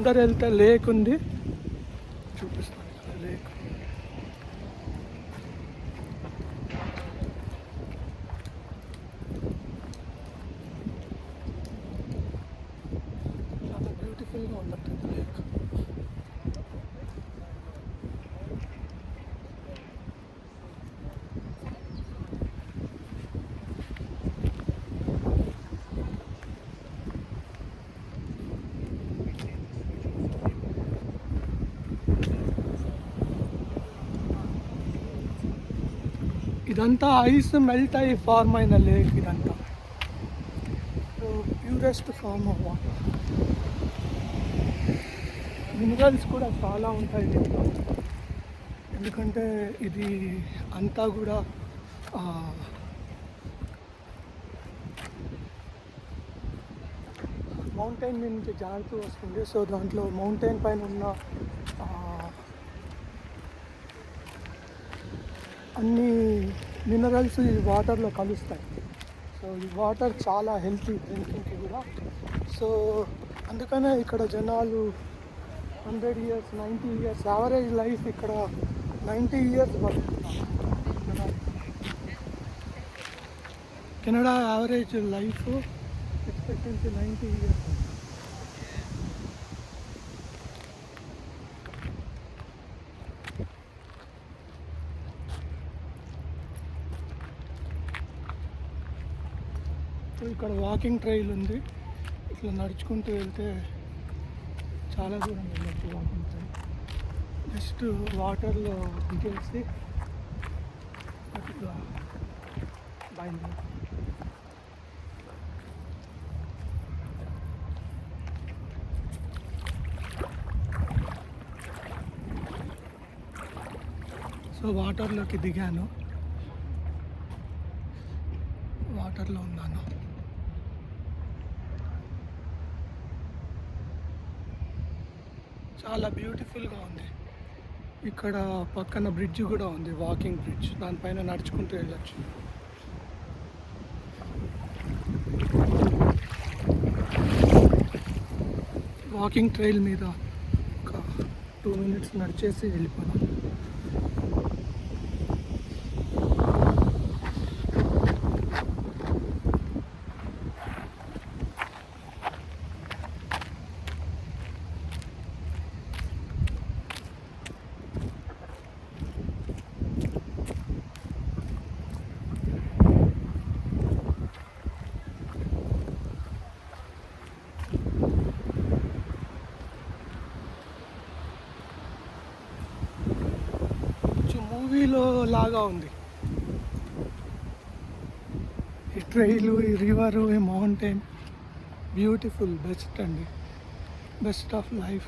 ముందర వెళ్తే లేక్ ఉంది, చూపిస్తాను ఇక్కడ లేక్. చాలా బ్యూటిఫుల్గా ఉన్నట్టుంది లేక్. ఇదంతా ఐస్ మెల్ట్ అయ్యి ఫార్మ్ అయిన లేక్ ఇదంతా. So purest form of water. Minerals కూడా చాలా ఉంటాయి దీంట్లో, ఎందుకంటే ఇది అంతా కూడా మౌంటైన్ మీద నుంచి జారుతూ వస్తుంది. సో దాంట్లో మౌంటైన్ పైన ఉన్న అన్ని మినరల్స్ ఈ వాటర్లో కలుస్తాయి. సో ఈ వాటర్ చాలా హెల్తీ డ్రింకింగ్కి కూడా. సో అందుకనే ఇక్కడ జనాలు 100 years 90 years యావరేజ్ లైఫ్ ఇక్కడ 90 years బతుకుతున్నారు. Canada average life expectancy 90 years. ఇక్కడ వాకింగ్ ట్రైల్ ఉంది, ఇట్లా నడుచుకుంటూ వెళ్తే చాలా దూరం వెళ్ళచ్చు. వాకింగ్ ట్రైల్ జస్ట్ వాటర్లో దిగేసి అట్లా బయలుదేరి. సో వాటర్లోకి దిగాను, వాటర్లో ఉన్నాను. చాలా బ్యూటిఫుల్గా ఉంది. ఇక్కడ పక్కన బ్రిడ్జ్ కూడా ఉంది, వాకింగ్ బ్రిడ్జ్, దానిపైన నడుచుకుంటూ వెళ్ళచ్చు. వాకింగ్ ట్రైల్ మీద ఒక 2 minutes నడిచేసి వెళ్ళిపోయాను. మూవీలో లాగా ఉంది ఈ ట్రైలు, ఈ రివరు, ఈ మౌంటైన్. బ్యూటిఫుల్, బెస్ట్ అండి, బెస్ట్ ఆఫ్ లైఫ్.